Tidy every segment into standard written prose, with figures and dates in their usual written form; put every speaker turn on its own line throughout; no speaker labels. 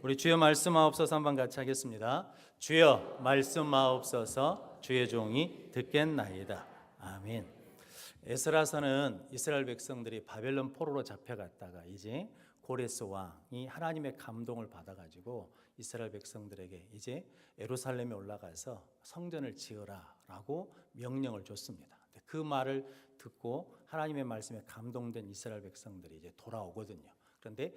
우리 주여 말씀하옵소서 한번 같이 하겠습니다. 주여 말씀하옵소서 주의 종이 듣겠나이다. 아멘. 에스라서는 이스라엘 백성들이 바벨론 포로로 잡혀갔다가 이제 고레스 왕이 하나님의 감동을 받아가지고 이스라엘 백성들에게 이제 예루살렘에 올라가서 성전을 지으라라고 명령을 줬습니다. 그 말을 듣고 하나님의 말씀에 감동된 이스라엘 백성들이 이제 돌아오거든요. 그런데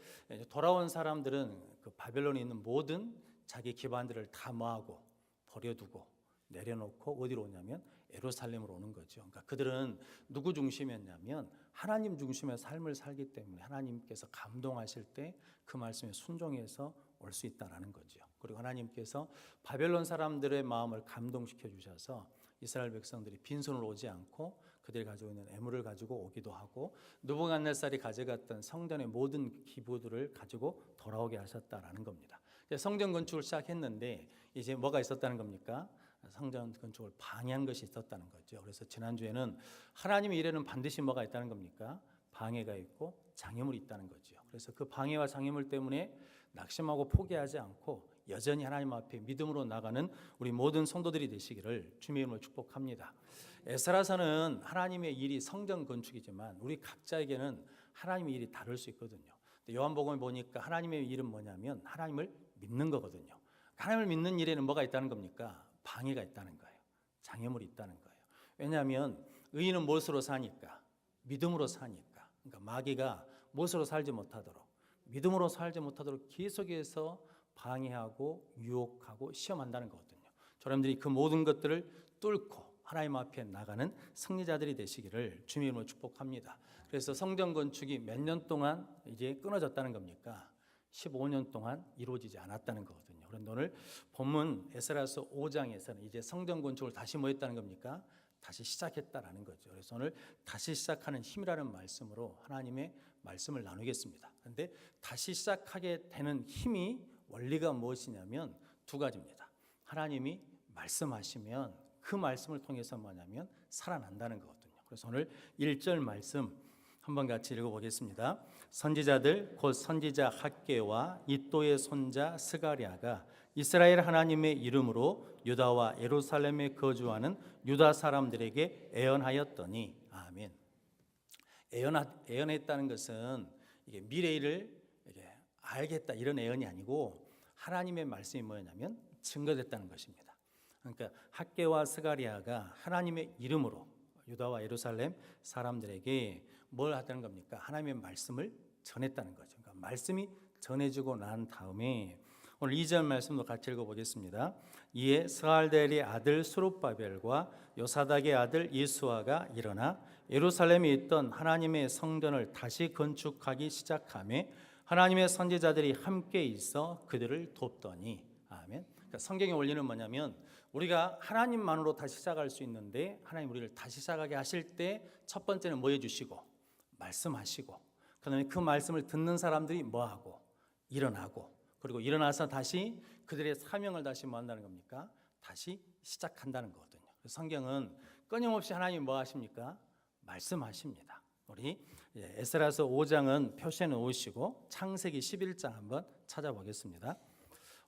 돌아온 사람들은 그 바벨론에 있는 모든 자기 기반들을 다 모아고 버려두고 내려놓고 어디로 오냐면 예루살렘으로 오는 거죠. 그러니까 그들은 누구 중심이었냐면 하나님 중심의 삶을 살기 때문에 하나님께서 감동하실 때 그 말씀에 순종해서 올 수 있다라는 거죠. 그리고 하나님께서 바벨론 사람들의 마음을 감동시켜 주셔서 이스라엘 백성들이 빈손으로 오지 않고 그들이 가지고 있는 애물을 가지고 오기도 하고 느부갓네살이 가져갔던 성전의 모든 기부들을 가지고 돌아오게 하셨다라는 겁니다. 성전 건축을 시작했는데 이제 뭐가 있었다는 겁니까? 성전 건축을 방해한 것이 있었다는 거죠. 그래서 지난주에는 하나님의 일에는 반드시 뭐가 있다는 겁니까? 방해가 있고 장애물이 있다는 거죠. 그래서 그 방해와 장애물 때문에 낙심하고 포기하지 않고 여전히 하나님 앞에 믿음으로 나가는 우리 모든 성도들이 되시기를 주님의 이름으로 축복합니다. 에스라서는 하나님의 일이 성전 건축이지만 우리 각자에게는 하나님의 일이 다를 수 있거든요. 요한복음에 보니까 하나님의 일은 뭐냐면 하나님을 믿는 거거든요. 하나님을 믿는 일에는 뭐가 있다는 겁니까? 방해가 있다는 거예요. 장애물이 있다는 거예요. 왜냐하면 의인은 무엇으로 사니까? 믿음으로 사니까. 그러니까 마귀가 무엇으로 살지 못하도록 믿음으로 살지 못하도록 계속해서 방해하고 유혹하고 시험한다는 거거든요. 여러분들이 그 모든 것들을 뚫고 하나님 앞에 나가는 승리자들이 되시기를 주님의 이름으로 축복합니다. 그래서 성전 건축이 몇 년 동안 이제 끊어졌다는 겁니까? 15년 동안 이루어지지 않았다는 거거든요. 그런데 오늘 본문 에스라서 5장에서는 이제 성전 건축을 다시 뭐 했다는 겁니까? 다시 시작했다라는 거죠. 그래서 오늘 다시 시작하는 힘이라는 말씀으로 하나님의 말씀을 나누겠습니다. 그런데 다시 시작하게 되는 힘이 원리가 무엇이냐면 두 가지입니다. 하나님이 말씀하시면 그 말씀을 통해서 뭐냐면 살아난다는 거거든요. 그래서 오늘 1절 말씀 한번 같이 읽어보겠습니다. 선지자들 곧 선지자 학개와 이또의 손자 스가랴가 이스라엘 하나님의 이름으로 유다와 예루살렘에 거주하는 유다 사람들에게 애언하였더니 아멘. 애언했다는 것은 이게 미래를 이게 알겠다 이런 애언이 아니고 하나님의 말씀이 뭐냐면 증거됐다는 것입니다. 그러니까 학개와 스가랴가 하나님의 이름으로 유다와 예루살렘 사람들에게 뭘 하다는 겁니까? 하나님의 말씀을 전했다는 거죠. 그러니까 말씀이 전해지고 난 다음에 오늘 2절 말씀도 같이 읽어보겠습니다. 이에 스알델의 아들 스룹바벨과 요사닥의 아들 예수아가 일어나 예루살렘에 있던 하나님의 성전을 다시 건축하기 시작하며 하나님의 선지자들이 함께 있어 그들을 돕더니 아멘. 그러니까 성경의 원리는 뭐냐면 우리가 하나님만으로 다시 시작할 수 있는데 하나님 우리를 다시 시작하게 하실 때 첫 번째는 뭐 해주시고 말씀하시고 그다음에 그 말씀을 듣는 사람들이 뭐하고 일어나고 그리고 일어나서 다시 그들의 사명을 다시 뭐 한다는 겁니까? 다시 시작한다는 거거든요. 그래서 성경은 끊임없이 하나님이 뭐 하십니까? 말씀하십니다. 우리 에스라서 5장은 표시해 놓으시고 창세기 11장 한번 찾아보겠습니다.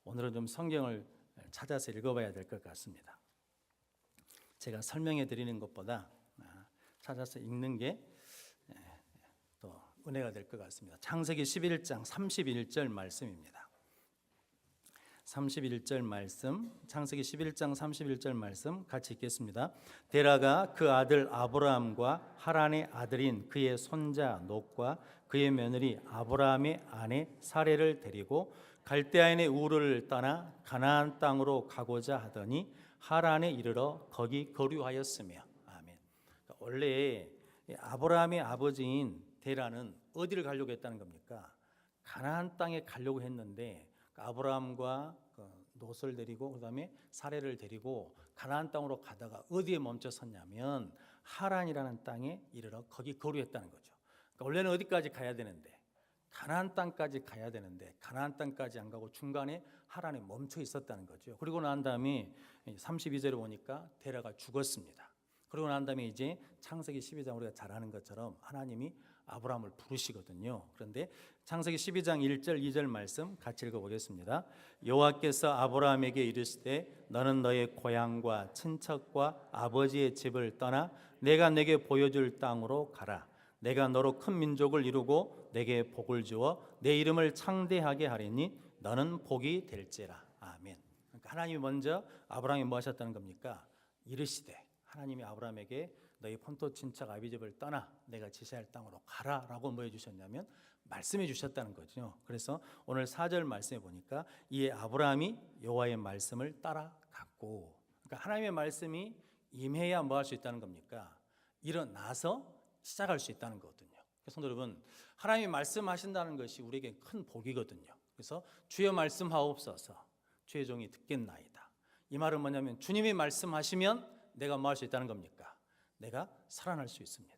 오늘은 좀 성경을 찾아서 읽어봐야 될 것 같습니다. 제가 설명해 드리는 것보다 찾아서 읽는 게 또 은혜가 될 것 같습니다. 창세기 11장 31절 말씀입니다. 31절 말씀, 창세기 11장 31절 말씀 같이 읽겠습니다. 데라가 그 아들 아브라함과 하란의 아들인 그의 손자 놋과 그의 며느리 아브라함의 아내 사레를 데리고 갈대아인의 우르를 떠나 가나안 땅으로 가고자 하더니 하란에 이르러 거기 거류하였으며 아멘. 그러니까 원래 아브라함의 아버지인 데라는 어디를 가려고 했다는 겁니까? 가나안 땅에 가려고 했는데 아브라함과 놋을 데리고 그다음에 사레를 데리고 가나안 땅으로 가다가 어디에 멈춰 섰냐면 하란이라는 땅에 이르러 거기 거류했다는 거죠. 그러니까 원래는 어디까지 가야 되는데 가나안 땅까지 가야 되는데 가나안 땅까지 안 가고 중간에 하란에 멈춰 있었다는 거죠. 그리고 난 다음에 32절에 보니까 데라가 죽었습니다. 그리고 난 다음에 이제 창세기 12장 우리가 잘 아는 것처럼 하나님이 아브라함을 부르시거든요. 그런데 창세기 12장 1절 2절 말씀 같이 읽어보겠습니다. 여호와께서 아브라함에게 이르시되 너는 너의 고향과 친척과 아버지의 집을 떠나 내가 내게 보여줄 땅으로 가라. 내가 너로 큰 민족을 이루고 내게 복을 주어 내 이름을 창대하게 하리니 너는 복이 될지라. 아멘. 그러니까 하나님이 먼저 아브라함이 뭐 하셨다는 겁니까? 이르시되, 하나님이 아브라함에게 너희 본토 친척 아비 집을 떠나 내가 지시할 땅으로 가라라고 뭐 해주셨냐면 말씀해 주셨다는 거죠. 그래서 오늘 4절 말씀해 보니까 이에 아브라함이 여호와의 말씀을 따라갔고, 그러니까 하나님의 말씀이 임해야 뭐 할 수 있다는 겁니까? 일어나서 시작할 수 있다는 거거든요. 성도 여러분, 하나님이 말씀하신다는 것이 우리에게 큰 복이거든요. 그래서 주여 말씀하옵소서 주의 종이 듣겠나이다. 이 말은 뭐냐면 주님이 말씀하시면 내가 뭐 할 수 있다는 겁니까? 내가 살아날 수 있습니다.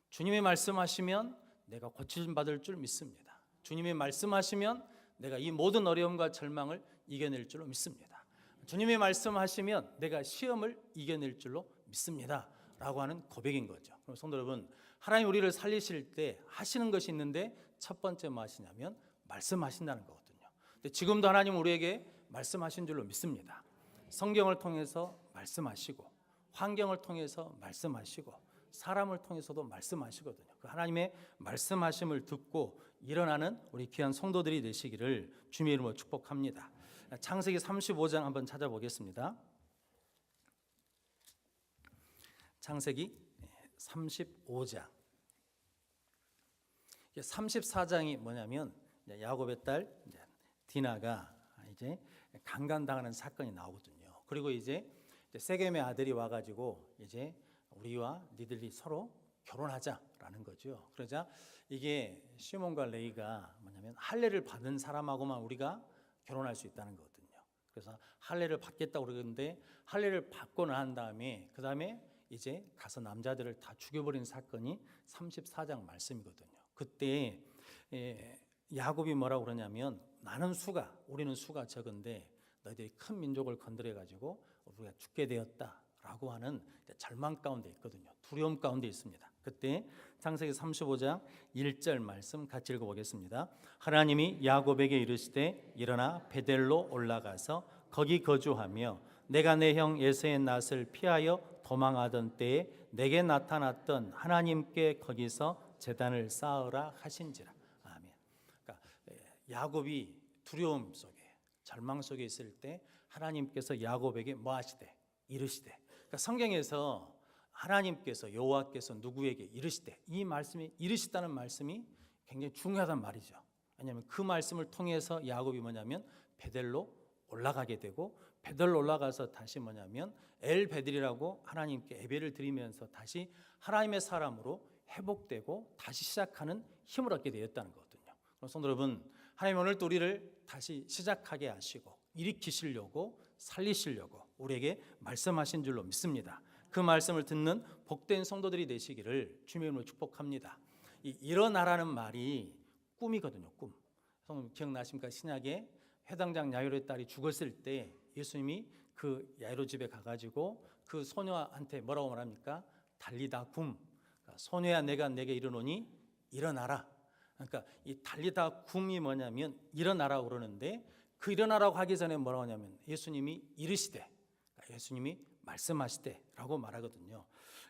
주님이 말씀하시면 내가 고침 받을 줄 믿습니다. 주님이 말씀하시면 내가 이 모든 어려움과 절망을 이겨낼 줄로 믿습니다. 주님이 말씀하시면 내가 시험을 이겨낼 줄로 믿습니다 라고 하는 고백인 거죠. 그럼 성도 여러분, 하나님 우리를 살리실 때 하시는 것이 있는데 첫 번째 뭐 하시냐면 말씀하신다는 거거든요. 근데 지금도 하나님 우리에게 말씀하신 줄로 믿습니다. 성경을 통해서 말씀하시고 환경을 통해서 말씀하시고 사람을 통해서도 말씀하시거든요. 그 하나님의 말씀하심을 듣고 일어나는 우리 귀한 성도들이 되시기를 주님의 이름으로 축복합니다. 창세기 35장 한번 찾아보겠습니다. 창세기 35장. 34장이 뭐냐면 야곱의 딸 디나가 이제 강간당하는 사건이 나오거든요. 그리고 이제 세겜의 아들이 와가지고 이제 우리와 니들이 서로 결혼하자라는 거죠. 그러자 이게 시몬과 레이가 뭐냐면 할례를 받은 사람하고만 우리가 결혼할 수 있다는 거거든요. 그래서 할례를 받겠다고 그러는데 할례를 받고 난 다음에 그 다음에 이제 가서 남자들을 다 죽여버린 사건이 34장 말씀이거든요. 그때 야곱이 뭐라고 그러냐면 우리는 수가 적은데 너희들이 큰 민족을 건드려 가지고 우리가 죽게 되었다라고 하는 절망 가운데 있거든요. 두려움 가운데 있습니다. 그때 창세기 35장 1절 말씀 같이 읽어보겠습니다. 하나님이 야곱에게 이르시되 일어나 베델로 올라가서 거기 거주하며 내가 내 형 에서의 낫을 피하여 도망하던 때에 내게 나타났던 하나님께 거기서 제단을 쌓으라 하신지라. 아멘. 그러니까 야곱이 두려움 속에 절망 속에 있을 때 하나님께서 야곱에게 뭐 하시되 이르시되. 그러니까 성경에서 하나님께서 여호와께서 누구에게 이르시되, 이 말씀이 이르시다는 말씀이 굉장히 중요하단 말이죠. 왜냐하면 그 말씀을 통해서 야곱이 뭐냐면 베델로 올라가게 되고, 베델로 올라가서 다시 뭐냐면 엘베들이라고 하나님께 예배를 드리면서 다시 하나님의 사람으로 회복되고 다시 시작하는 힘을 얻게 되었다는 거거든요. 그럼 성도 여러분, 하나님 오늘도 우리를 다시 시작하게 하시고 일으키시려고 살리시려고 우리에게 말씀하신 줄로 믿습니다. 그 말씀을 듣는 복된 성도들이 되시기를 주님의 이름으로 축복합니다. 이 일어나라는 말이 꿈이거든요. 꿈. 성도님 기억나십니까? 신약에 회당장 야이로의 딸이 죽었을 때 예수님이 그 야이로 집에 가가지고 그 소녀한테 뭐라고 말합니까? 달리다 굼. 그러니까 소녀야 내가 내게 이르노니 일어나라. 그러니까 이 달리다 굼이 뭐냐면 일어나라고 그러는데, 그 일어나라고 하기 전에 뭐라고 하냐면 예수님이 이르시되, 그러니까 예수님이 말씀하시되라고 말하거든요.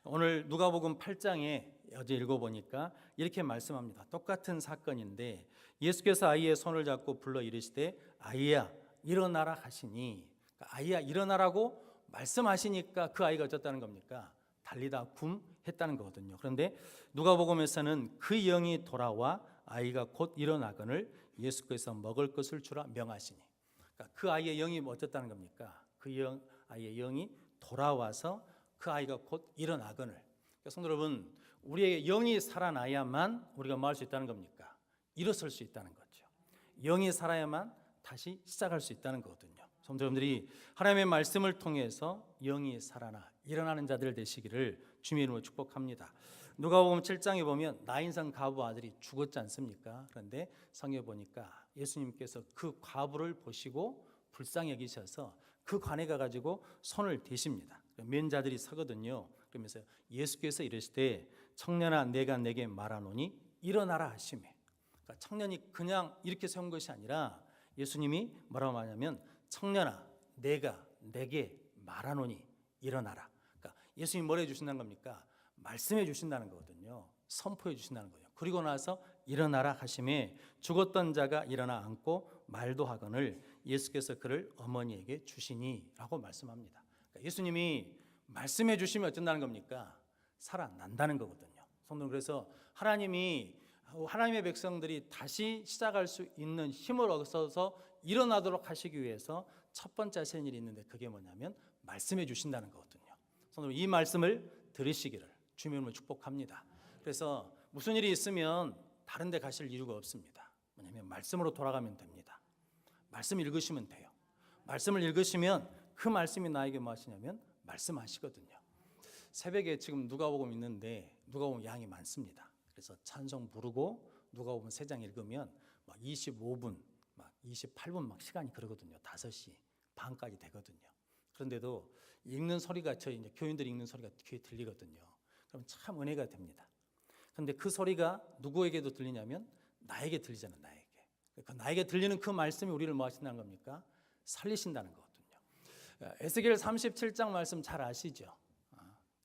오늘 누가복음 8장에 어제 읽어보니까 이렇게 말씀합니다. 똑같은 사건인데 예수께서 아이의 손을 잡고 불러 이르시되 아이야 일어나라 하시니, 그러니까 아이야 일어나라고 말씀하시니까 그 아이가 어쩌다는 겁니까? 달리다 굼 했다는 거거든요. 그런데 누가복음에서는 그 영이 돌아와 아이가 곧 일어나거늘 예수께서 먹을 것을 주라 명하시니, 그러니까 그 아이의 영이 어쩌다는 겁니까? 그 아이의 영이 돌아와서 그 아이가 곧 일어나거늘. 그러니까 성도 여러분, 우리의 영이 살아나야만 우리가 뭐 할 수 있다는 겁니까? 일어설 수 있다는 거죠. 영이 살아야만 다시 시작할 수 있다는 거거든요. 성도 여러분들이 하나님의 말씀을 통해서 영이 살아나 일어나는 자들 되시기를 주님의 이름으로 축복합니다. 누가복음 7장에 보면 나인성 과부 아들이 죽었지 않습니까? 그런데 성경에 보니까 예수님께서 그 과부를 보시고 불쌍히 여기셔서 그 관에 가가지고 손을 대십니다. 면자들이 서거든요. 그러면서 예수께서 이르시되 청년아 내가 내게 말하노니 일어나라 하시매. 그러니까 청년이 그냥 이렇게 세운 것이 아니라 예수님이 뭐라고 하냐면 청년아 내가 내게 말하노니 일어나라. 그러니까 예수님이 뭘 해주신다는 겁니까? 말씀해 주신다는 거거든요. 선포해 주신다는 거예요. 그리고 나서 일어나라 하심에 죽었던 자가 일어나 앉고 말도 하거늘 예수께서 그를 어머니에게 주시니라고 말씀합니다. 그러니까 예수님이 말씀해 주시면 어쩐다는 겁니까? 살아난다는 거거든요. 성도는 그래서 하나님의 백성들이 다시 시작할 수 있는 힘을 얻어서 일어나도록 하시기 위해서 첫 번째 하시는 일이 있는데 그게 뭐냐면 말씀해 주신다는 거거든요. 성도는 이 말씀을 들으시기를 주님의 이름으로 축복합니다. 그래서 무슨 일이 있으면 다른 데 가실 이유가 없습니다. 뭐냐면 말씀으로 돌아가면 됩니다. 말씀 읽으시면 돼요. 말씀을 읽으시면 그 말씀이 나에게 뭐 하시냐면 말씀하시거든요. 새벽에 지금 누가복음 있는데 누가복음 양이 많습니다. 그래서 찬송 부르고 누가복음 3장 읽으면 막 25분, 막 28분 막 시간이 그러거든요. 5시 반까지 되거든요. 그런데도 읽는 소리가 저희 이제 교인들이 읽는 소리가 귀에 들리거든요. 그럼 참 은혜가 됩니다. 그런데 그 소리가 누구에게도 들리냐면 나에게 들리잖아요. 나에게 들리는 그 말씀이 우리를 뭐 하신다는 겁니까? 살리신다는 거거든요. 에스겔 37장 말씀 잘 아시죠?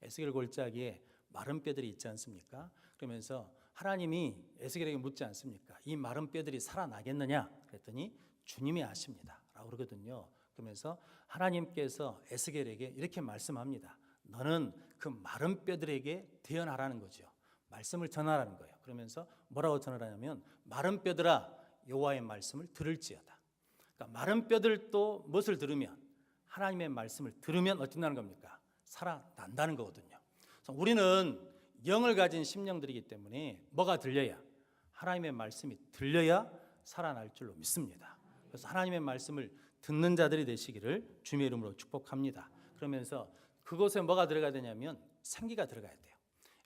에스겔 골짜기에 마른 뼈들이 있지 않습니까? 그러면서 하나님이 에스겔에게 묻지 않습니까? 이 마른 뼈들이 살아나겠느냐? 그랬더니 주님이 아십니다 라고 그러거든요. 그러면서 하나님께서 에스겔에게 이렇게 말씀합니다. 너는 그 마른 뼈들에게 대언하라는 거죠. 말씀을 전하라는 거예요. 그러면서 뭐라고 전하라냐면 마른 뼈들아 여호와의 말씀을 들을지어다. 그러니까 마른 뼈들도 무엇을 들으면 하나님의 말씀을 들으면 어쩐다는 겁니까? 살아난다는 거거든요. 그래서 우리는 영을 가진 심령들이기 때문에 뭐가 들려야? 하나님의 말씀이 들려야 살아날 줄로 믿습니다. 그래서 하나님의 말씀을 듣는 자들이 되시기를 주님의 이름으로 축복합니다. 그러면서 그곳에 뭐가 들어가야 되냐면 생기가 들어가야 돼요.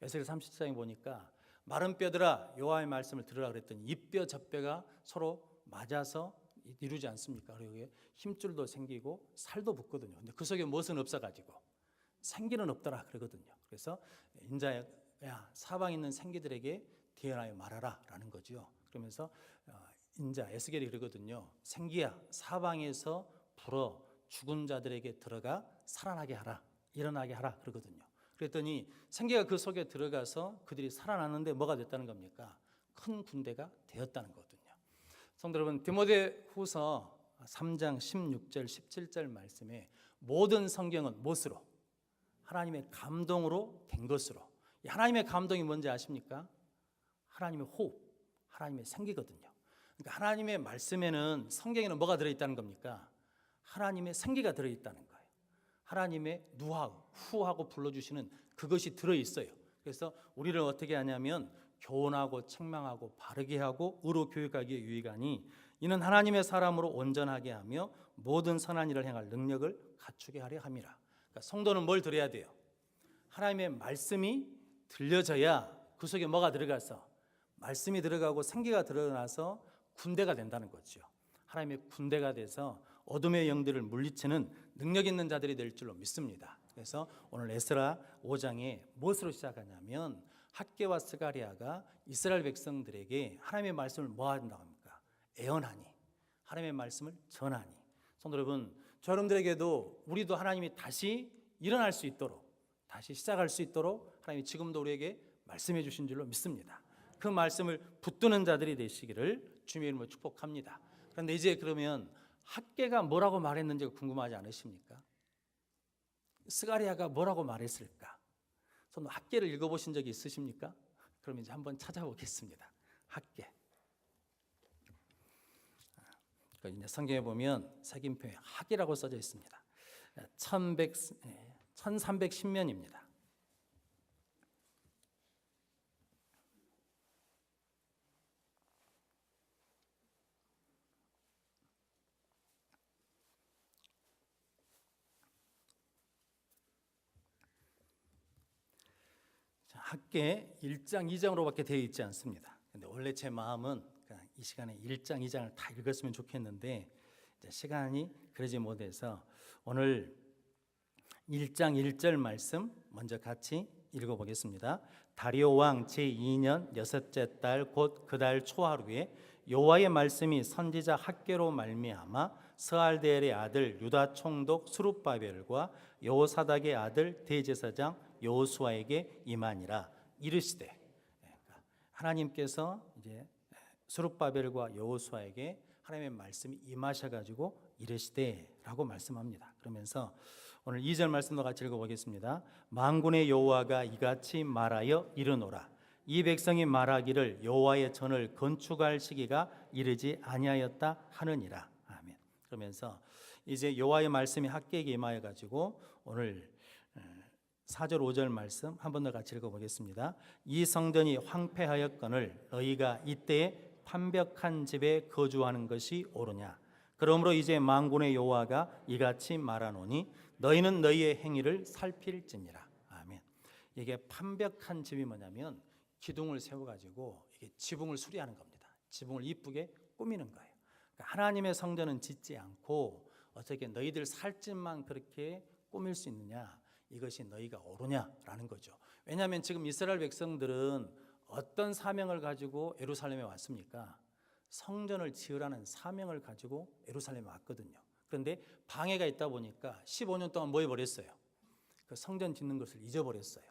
에스겔 37장에 보니까 마른 뼈들아 여호와의 말씀을 들으라 그랬더니 이 뼈 저 뼈가 서로 맞아서 이루지 않습니까? 그리고 힘줄도 생기고 살도 붙거든요. 근데 그 속에 무엇은 없어가지고 생기는 없더라 그러거든요. 그래서 인자야 사방에 있는 생기들에게 대언하여 말하라라는 거죠. 그러면서 인자 에스겔이 그러거든요. 생기야 사방에서 불어 죽은 자들에게 들어가 살아나게 하라, 일어나게 하라 그러거든요. 그랬더니 생기가 그 속에 들어가서 그들이 살아났는데 뭐가 됐다는 겁니까? 큰 군대가 되었다는 거거든요. 성도 여러분, 디모데후서 3장 16절 17절 말씀에 모든 성경은 무엇으로? 하나님의 감동으로 된 것으로. 하나님의 감동이 뭔지 아십니까? 하나님의 호흡, 하나님의 생기거든요. 그러니까 하나님의 말씀에는 성경에는 뭐가 들어있다는 겁니까? 하나님의 생기가 들어있다는 거예요. 하나님의 누하우, 후하고 불러주시는 그것이 들어있어요. 그래서 우리를 어떻게 하냐면 교훈하고 책망하고 바르게 하고 의로 교육하기에 유익하니 이는 하나님의 사람으로 온전하게 하며 모든 선한 일을 행할 능력을 갖추게 하려 함이라. 그러니까 성도는 뭘 들어야 돼요? 하나님의 말씀이 들려져야 그 속에 뭐가 들어가서 말씀이 들어가고 생기가 드러나서 군대가 된다는 거죠. 하나님의 군대가 돼서 어둠의 영들을 물리치는 능력 있는 자들이 될 줄로 믿습니다. 그래서 오늘 에스라 5장에 무엇으로 시작하냐면 학개와 스가랴가 이스라엘 백성들에게 하나님의 말씀을 뭐 한다고 합니까? 애언하니, 하나님의 말씀을 전하니. 성도 여러분, 저 여러분들에게도 우리도 하나님이 다시 일어날 수 있도록, 다시 시작할 수 있도록 하나님이 지금도 우리에게 말씀해 주신 줄로 믿습니다. 그 말씀을 붙드는 자들이 되시기를 주님의 이름으로 축복합니다. 그런데 이제 그러면 학개가 뭐라고 말했는지 궁금하지 않으십니까? 스가랴가 뭐라고 말했을까? 저는 학개를 읽어보신 적이 있으십니까? 그럼 이제 한번 찾아보겠습니다. 학개. 이제 성경에 보면 색임표에 학이라고 써져 있습니다. 1310면입니다. 학계 1장 2장으로밖에 되어 있지 않습니다. 근데 원래 제 마음은 그냥 이 시간에 1장 2장을 다 읽었으면 좋겠는데 이제 시간이 그러지 못해서 오늘 1장 1절 말씀 먼저 같이 읽어보겠습니다. 다리오 왕 제2년 여섯째 달 곧 그 달 초하루에 여호와의 말씀이 선지자 학개로 말미암아 스알데엘의 아들 유다 총독 스룹바벨과 여호사닥의 아들 대제사장 여호수아에게 임하니라. 이르시되, 그러니까 하나님께서 이제 스룹바벨과 여호수아에게 하나님의 말씀이 임하셔 가지고 이르시되라고 말씀합니다. 그러면서 오늘 2절 말씀도 같이 읽어보겠습니다. 만군의 여호와가 이같이 말하여 이르노라. 이 백성이 말하기를 여호와의 전을 건축할 시기가 이르지 아니하였다 하느니라. 아멘. 그러면서 이제 여호와의 말씀이 학개에게 임하여 가지고 오늘 4절 5절 말씀 한 번 더 같이 읽어보겠습니다. 이 성전이 황폐하였거늘 너희가 이때에 판벽한 집에 거주하는 것이 옳으냐. 그러므로 이제 만군의 여호와가 이같이 말하노니 너희는 너희의 행위를 살필지니라. 아멘. 이게 판벽한 집이 뭐냐면 기둥을 세워가지고 이게 지붕을 수리하는 겁니다. 지붕을 이쁘게 꾸미는 거예요. 그러니까 하나님의 성전은 짓지 않고 어떻게 너희들 살 집만 그렇게 꾸밀 수 있느냐, 이것이 너희가 옳으냐라는 거죠. 왜냐하면 지금 이스라엘 백성들은 어떤 사명을 가지고 예루살렘에 왔습니까? 성전을 지으라는 사명을 가지고 예루살렘에 왔거든요. 그런데 방해가 있다 보니까 15년 동안 뭐 해버렸어요? 그 성전 짓는 것을 잊어버렸어요.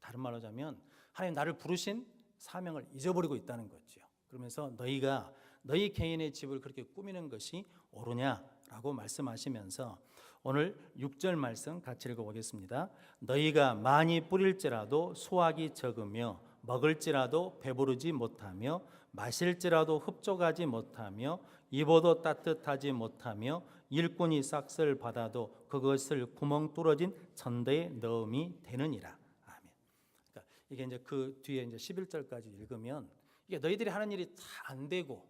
다른 말로 하자면 하나님 나를 부르신 사명을 잊어버리고 있다는 거죠. 그러면서 너희가 너희 개인의 집을 그렇게 꾸미는 것이 옳으냐라고 말씀하시면서 오늘 6절 말씀 같이 읽어보겠습니다. 너희가 많이 뿌릴지라도 수확이 적으며 먹을지라도 배부르지 못하며 마실지라도 흡족하지 못하며 입어도 따뜻하지 못하며 일꾼이 싹을 받아도 그것을 구멍 뚫어진 천대에 넣음이 되느니라. 아멘. 그러니까 이게 이제 그 뒤에 이제 11절까지 읽으면 이게 너희들이 하는 일이 다 안 되고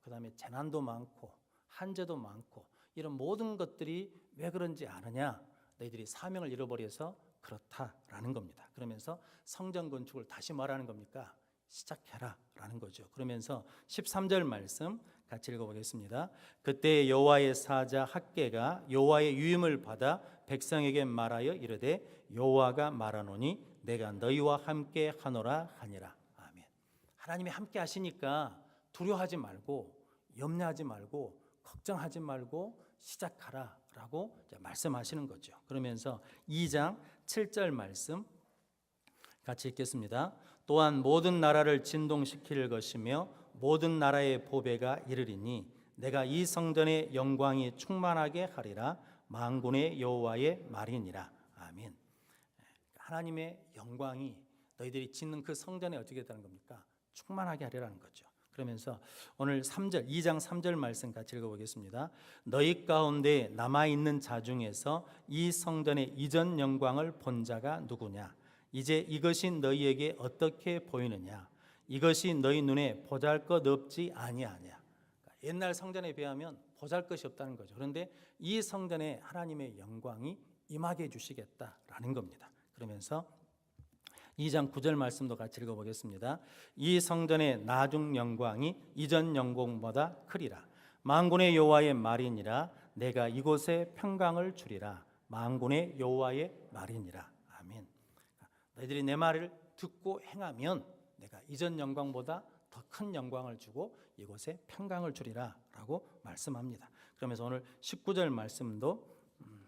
그다음에 재난도 많고 한재도 많고 이런 모든 것들이 왜 그런지 아느냐? 너희들이 사명을 잃어버려서 그렇다라는 겁니다. 그러면서 성전 건축을 다시 말하는 겁니까? 시작해라라는 거죠. 그러면서 13절 말씀 같이 읽어보겠습니다. 그때 여호와의 사자 학개가 여호와의 유임을 받아 백성에게 말하여 이르되 여호와가 말하노니 내가 너희와 함께 하노라 하니라. 아멘. 하나님이 함께 하시니까 두려워하지 말고 염려하지 말고 걱정하지 말고 시작하라라고 말씀하시는 거죠. 그러면서 2장 7절 말씀 같이 읽겠습니다. 또한 모든 나라를 진동시킬 것이며 모든 나라의 보배가 이르리니 내가 이 성전의 영광이 충만하게 하리라. 만군의 여호와의 말이니라. 아멘. 하나님의 영광이 너희들이 짓는 그 성전에 어떻게 했다는 겁니까? 충만하게 하리라는 거죠. 그러면서 오늘 3절 2장 3절 말씀 같이 읽어보겠습니다. 너희 가운데 남아있는 자 중에서 이 성전의 이전 영광을 본 자가 누구냐? 이제 이것이 너희에게 어떻게 보이느냐? 이것이 너희 눈에 보잘것없지 아니하냐? 그러니까 옛날 성전에 비하면 보잘것이 없다는 거죠. 그런데 이 성전에 하나님의 영광이 임하게 해주시겠다라는 겁니다. 그러면서 2장 9절 말씀도 같이 읽어보겠습니다. 이 성전의 나중 영광이 이전 영광보다 크리라. 만군의 여호와의 말이니라. 내가 이곳에 평강을 주리라. 만군의 여호와의 말이니라. 아멘. 너희들이 내 말을 듣고 행하면 내가 이전 영광보다 더 큰 영광을 주고 이곳에 평강을 주리라 라고 말씀합니다. 그러면서 오늘 19절 말씀도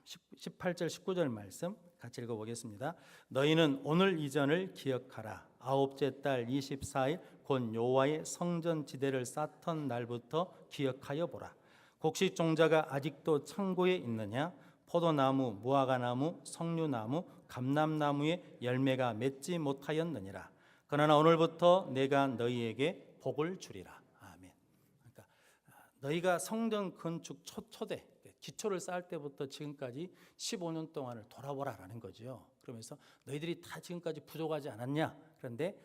18절 19절 말씀 같이 읽어보겠습니다. 너희는 오늘 이전을 기억하라. 아홉째 달 24일 곧 여호와의 성전 지대를 쌓던 날부터 기억하여 보라. 곡식 종자가 아직도 창고에 있느냐? 포도나무, 무화과나무, 석류나무, 감람나무에 열매가 맺지 못하였느니라. 그러나 오늘부터 내가 너희에게 복을 주리라. 아멘. 그러니까 너희가 성전 건축 초대 기초를 쌓을 때부터 지금까지 15년 동안을 돌아보라라는 거죠. 그러면서 너희들이 다 지금까지 부족하지 않았냐? 그런데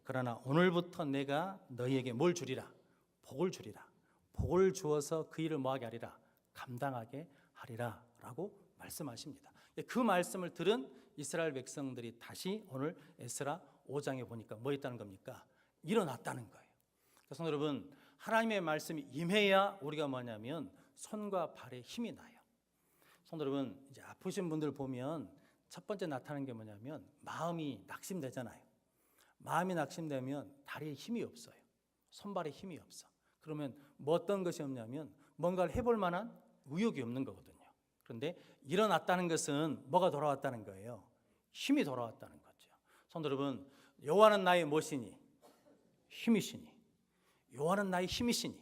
그러나 오늘부터 내가 너희에게 뭘 주리라? 복을 주리라. 복을 주어서 그 일을 뭐하게 하리라? 감당하게 하리라라고 말씀하십니다. 그 말씀을 들은 이스라엘 백성들이 다시 오늘 에스라 5장에 보니까 뭐 있다는 겁니까? 일어났다는 거예요. 그래서 여러분 하나님의 말씀이 임해야 우리가 뭐냐면 손과 발에 힘이 나요. 성도 여러분, 이제 아프신 분들 보면 첫 번째 나타나는 게 뭐냐면 마음이 낙심되잖아요. 마음이 낙심되면 다리에 힘이 없어요. 손발에 힘이 없어. 그러면 뭐 어떤 것이 없냐면 뭔가를 해볼 만한 의욕이 없는 거거든요. 그런데 일어났다는 것은 뭐가 돌아왔다는 거예요? 힘이 돌아왔다는 거죠. 성도 여러분, 여호와는 나의 무엇이니? 힘이시니. 여호와는 나의 힘이시니.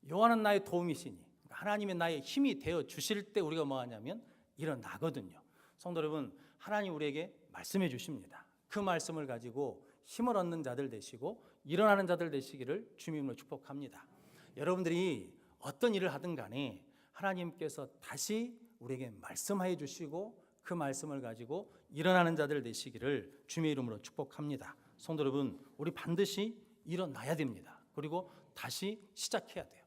여호와는 나의 도움이시니. 하나님이 나의 힘이 되어 주실 때 우리가 뭐 하냐면 일어나거든요. 성도 여러분, 하나님 우리에게 말씀해 주십니다. 그 말씀을 가지고 힘을 얻는 자들 되시고 일어나는 자들 되시기를 주님으로 축복합니다. 여러분들이 어떤 일을 하든 간에 하나님께서 다시 우리에게 말씀하여 주시고 그 말씀을 가지고 일어나는 자들 되시기를 주님의 이름으로 축복합니다. 성도 여러분, 우리 반드시 일어나야 됩니다. 그리고 다시 시작해야 돼요.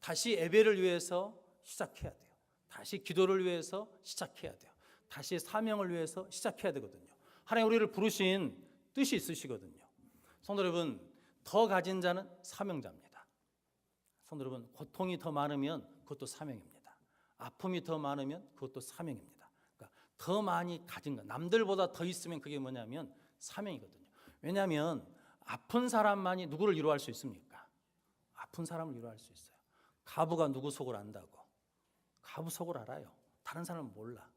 다시 예배를 위해서 시작해야 돼요. 다시 기도를 위해서 시작해야 돼요. 다시 사명을 위해서 시작해야 되거든요. 하나님 우리를 부르신 뜻이 있으시거든요. 성도 여러분, 더 가진 자는 사명자입니다. 성도 여러분, 고통이 더 많으면 그것도 사명입니다. 아픔이 더 많으면 그것도 사명입니다. 그러니까 더 많이 가진 것, 남들보다 더 있으면 그게 뭐냐면 사명이거든요. 왜냐하면 아픈 사람만이 누구를 위로할 수 있습니까? 아픈 사람을 위로할 수 있어요. 가부가 누구 속을 안다고? 가부 속을 알아요. 다른 사람은 몰라.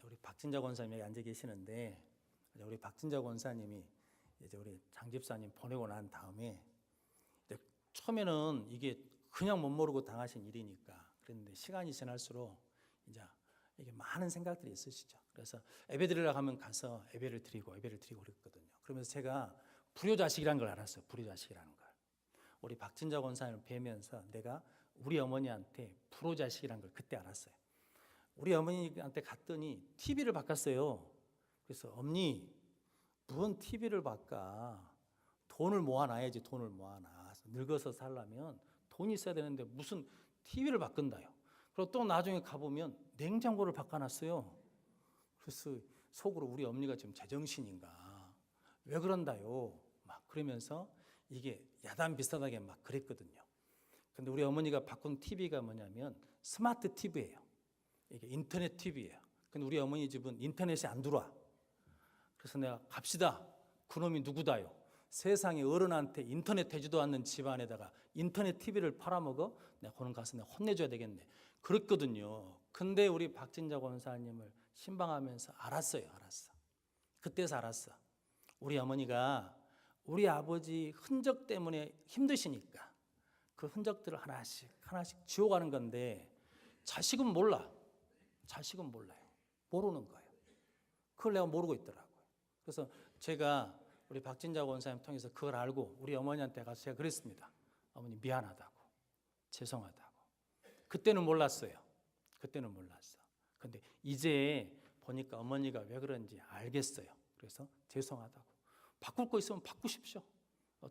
우리 박진자 권사님이 앉아 계시는데 우리 박진자 권사님이 이제 우리 장 집사님 보내고 난 다음에 처음에는 이게 그냥 못 모르고 당하신 일이니까 그랬는데 시간이 지날수록 이제 이게 많은 생각들이 있으시죠. 그래서 예배 드리러 가면 가서 예배를 드리고 그랬거든요. 그러면서 제가 불효자식이라는 걸 알았어요. 불효자식이라는 걸. 우리 박진자 권사님을 뵈면서 내가 우리 어머니한테 불효자식이라는 걸 그때 알았어요. 우리 어머니한테 갔더니 TV를 바꿨어요. 그래서 어머니, 무슨 TV를 바꿔? 돈을 모아놔야지. 돈을 모아놔. 늙어서 살려면 돈이 있어야 되는데 무슨 TV를 바꾼다요. 그리고 또 나중에 가보면 냉장고를 바꿔놨어요. 그래서 속으로 우리 어머니가 지금 제정신인가? 왜 그런다요? 막 그러면서 이게 야단 비슷하게 막 그랬거든요. 근데 우리 어머니가 바꾼 TV가 뭐냐면 스마트 TV예요. 이게 인터넷 TV예요. 근데 우리 어머니 집은 인터넷이 안 들어와. 그래서 내가 갑시다. 그놈이 누구다요? 세상에 어른한테 인터넷 되지도 않는 집안에다가 인터넷 TV를 팔아먹어? 내가 그놈 가서 내가 혼내줘야 되겠네. 그랬거든요. 근데 우리 박진자 권사님을 신방하면서 알았어요. 그때서 알았어. 우리 어머니가 우리 아버지 흔적 때문에 힘드시니까 그 흔적들을 하나씩 지워가는 건데 자식은 몰라. 자식은 몰라요. 모르는 거예요. 그걸 내가 모르고 있더라고요. 그래서 제가 우리 박진자 권사님 통해서 그걸 알고 우리 어머니한테 가서 제가 그랬습니다. 어머니 미안하다고, 죄송하다고. 그때는 몰랐어요. 근데 이제 보니까 어머니가 왜 그런지 알겠어요. 그래서 죄송하다고. 바꿀 거 있으면 바꾸십시오.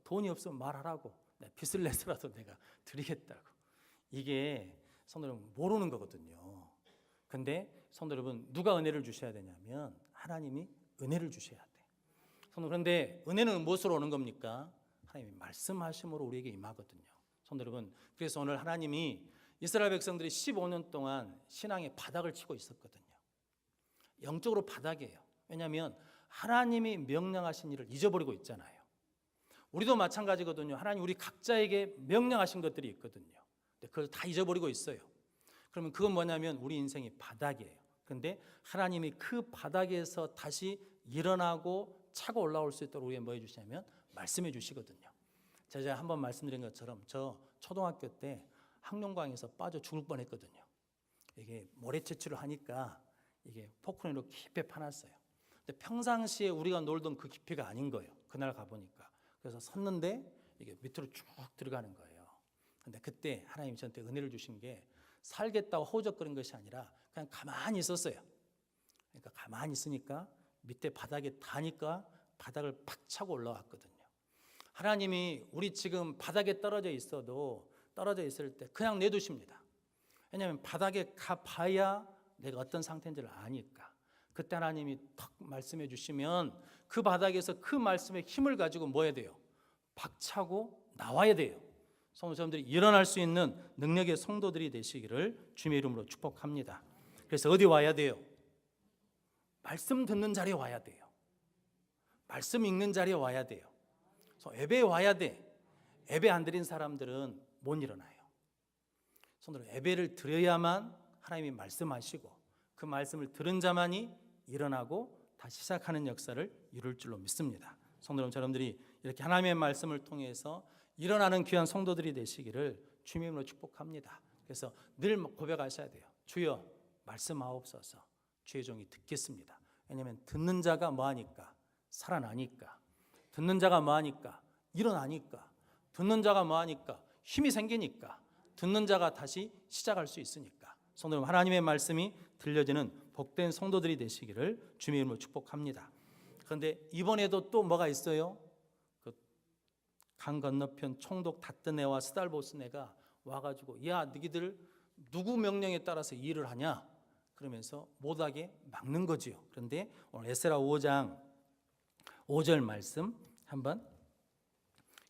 돈이 없으면 말하라고. 빚을 내서라도 내가 드리겠다고. 이게 성도 여러분 모르는 거거든요. 근데 성도 여러분 누가 은혜를 주셔야 되냐면 하나님이 은혜를 주셔야 돼. 그런데 은혜는 무엇으로 오는 겁니까? 하나님이 말씀하심으로 우리에게 임하거든요. 성도 여러분, 그래서 오늘 하나님이 이스라엘 백성들이 15년 동안 신앙의 바닥을 치고 있었거든요. 영적으로 바닥이에요. 왜냐하면 하나님이 명령하신 일을 잊어버리고 있잖아요. 우리도 마찬가지거든요. 하나님 우리 각자에게 명령하신 것들이 있거든요. 근데 그걸 다 잊어버리고 있어요. 그러면 그건 뭐냐면 우리 인생이 바닥이에요. 그런데 하나님이 그 바닥에서 다시 일어나고 차고 올라올 수 있도록 우리에게 뭐 해주시냐면 말씀해 주시거든요. 제가 한번 말씀드린 것처럼 저 초등학교 때 학령강에서 빠져 죽을 뻔했거든요. 이게 모래채취를 하니까 이게 포크레인으로 깊이 파놨어요. 근데 평상시에 우리가 놀던 그 깊이가 아닌 거예요. 그날 가보니까. 그래서 섰는데 이게 밑으로 쭉 들어가는 거예요. 근데 그때 하나님이 저한테 은혜를 주신 게 살겠다고 허우적거린 것이 아니라 그냥 가만히 있었어요. 그러니까 가만히 있으니까 밑에 바닥에 닿으니까 바닥을 팍 차고 올라왔거든요. 하나님이 우리 지금 바닥에 떨어져 있을 때 그냥 내두십니다. 왜냐하면 바닥에 가봐야 내가 어떤 상태인지를 아니까. 그때 하나님이 탁 말씀해 주시면 그 바닥에서 그 말씀의 힘을 가지고 뭐 해야 돼요? 박차고 나와야 돼요. 성도님들이 일어날 수 있는 능력의 성도들이 되시기를 주님의 이름으로 축복합니다. 그래서 어디 와야 돼요? 말씀 듣는 자리에 와야 돼요. 말씀 읽는 자리에 와야 돼요. 그래서 예배에 와야 돼. 예배 안 드린 사람들은 못 일어나요. 손으로 예배를 드려야만 하나님이 말씀하시고 그 말씀을 들은 자만이 일어나고 다시 시작하는 역사를 이룰 줄로 믿습니다. 성도 여러분들이 이렇게 하나님의 말씀을 통해서 일어나는 귀한 성도들이 되시기를 주님의 이름으로 축복합니다. 그래서 늘 고백하셔야 돼요. 주여 말씀하옵소서. 주의 종이 듣겠습니다. 왜냐하면 듣는 자가 뭐하니까? 살아나니까. 듣는 자가 뭐하니까? 일어나니까. 듣는 자가 뭐하니까? 힘이 생기니까. 듣는 자가 다시 시작할 수 있으니까. 성도 여러분, 하나님의 말씀이 들려지는 복된 성도들이 되시기를 주님의 이름으로 축복합니다. 그런데 이번에도 또 뭐가 있어요? 그 강 건너편 총독 다뜨네와 스달보스네가 와가지고 야 너희들 누구 명령에 따라서 일을 하냐? 그러면서 못하게 막는 거지요. 그런데 오늘 에스라 5장 5절 말씀 한번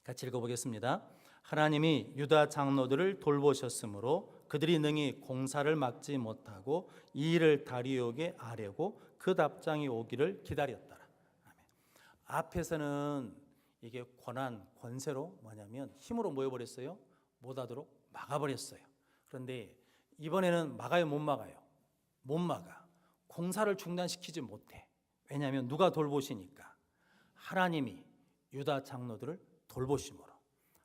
같이 읽어보겠습니다. 하나님이 유다 장로들을 돌보셨으므로 그들이 능히 공사를 막지 못하고 이 일을 다리옥에 아뢰고 그 답장이 오기를 기다렸더라. 앞에서는 이게 권한, 권세로 뭐냐면 힘으로 모여버렸어요. 못하도록 막아버렸어요. 그런데 이번에는 막아요, 못 막아요? 못 막아. 공사를 중단시키지 못해. 왜냐하면 누가 돌보시니까? 하나님이 유다 장로들을 돌보심으로,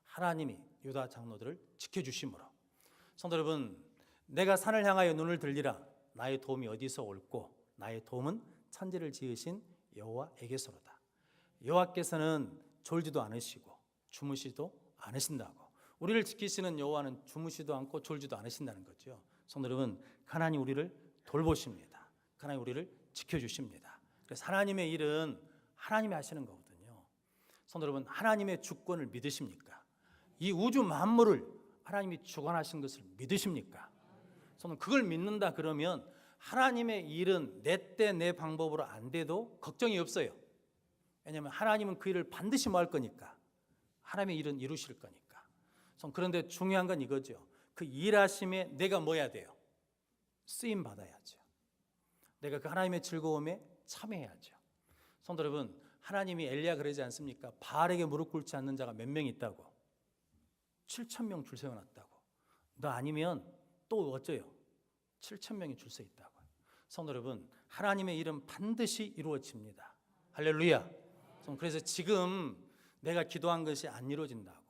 하나님이 유다 장로들을 지켜주심으로. 성도 여러분, 내가 산을 향하여 눈을 들리라. 나의 도움이 어디서 올고 나의 도움은 천지를 지으신 여호와에게서로다. 여호와께서는 졸지도 않으시고 주무시도 않으신다고. 우리를 지키시는 여호와는 주무시도 않고 졸지도 않으신다는 거죠. 성도 여러분, 하나님 우리를 돌보십니다. 하나님 우리를 지켜주십니다. 그래서 하나님의 일은 하나님이 하시는 거거든요. 성도 여러분, 하나님의 주권을 믿으십니까? 이 우주 만물을 하나님이 주관하신 것을 믿으십니까? 저는 그걸 믿는다 그러면 하나님의 일은 내 때 내 방법으로 안 돼도 걱정이 없어요. 왜냐하면 하나님은 그 일을 반드시 뭐 할 거니까. 하나님의 일은 이루실 거니까. 그런데 중요한 건 이거죠. 그 일하심에 내가 뭐 해야 돼요? 쓰임 받아야죠. 내가 그 하나님의 즐거움에 참여해야죠. 성도 여러분, 하나님이 엘리야 그러지 않습니까? 바알에게 무릎 꿇지 않는 자가 몇 명 있다고? 7,000명 줄 세워놨다고. 너 아니면 또 어쩌요? 7,000명이 줄 서 있다고. 성도 여러분, 하나님의 일은 반드시 이루어집니다. 할렐루야. 그래서 지금 내가 기도한 것이 안 이루어진다고,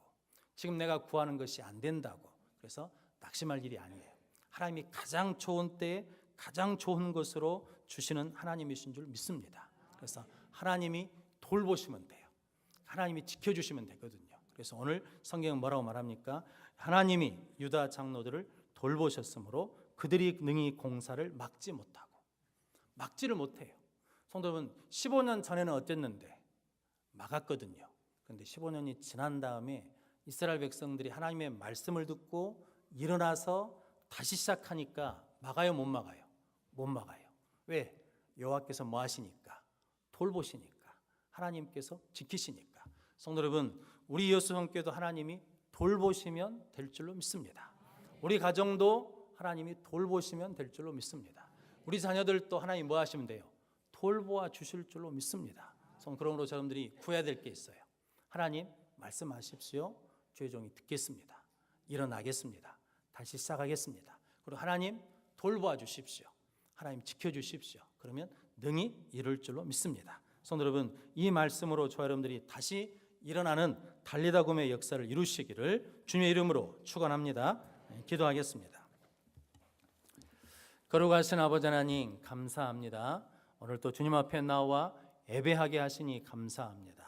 지금 내가 구하는 것이 안 된다고 그래서 낙심할 일이 아니에요. 하나님이 가장 좋은 때에 가장 좋은 것으로 주시는 하나님이신 줄 믿습니다. 그래서 하나님이 돌보시면 돼요. 하나님이 지켜주시면 되거든요. 그래서 오늘 성경은 뭐라고 말합니까? 하나님이 유다 장로들을 돌보셨으므로 그들이 능히 공사를 막지 못하고, 막지를 못해요. 성도 여러분, 15년 전에는 어땠는데? 막았거든요. 그런데 15년이 지난 다음에 이스라엘 백성들이 하나님의 말씀을 듣고 일어나서 다시 시작하니까 막아요, 못 막아요? 못 막아요. 왜? 여호와께서 뭐 하시니까? 돌보시니까. 하나님께서 지키시니까. 성도 여러분, 우리 여수성교도 하나님이 돌보시면 될 줄로 믿습니다. 우리 가정도 하나님이 돌보시면 될 줄로 믿습니다. 우리 자녀들도 하나님 뭐 하시면 돼요? 돌보아 주실 줄로 믿습니다. 그러므로 여러분들이 구해야 될 게 있어요. 하나님 말씀하십시오. 주의 종이 듣겠습니다. 일어나겠습니다. 다시 시작하겠습니다. 그리고 하나님 돌보아 주십시오. 하나님 지켜주십시오. 그러면 능히 이룰 줄로 믿습니다. 성도 여러분, 이 말씀으로 저와 여러분들이 다시 일어나는 달리다굼의 역사를 이루시기를 주님의 이름으로 축원합니다. 기도하겠습니다. 거룩하신 아버지 하나님 감사합니다. 오늘 또 주님 앞에 나와 예배하게 하시니 감사합니다.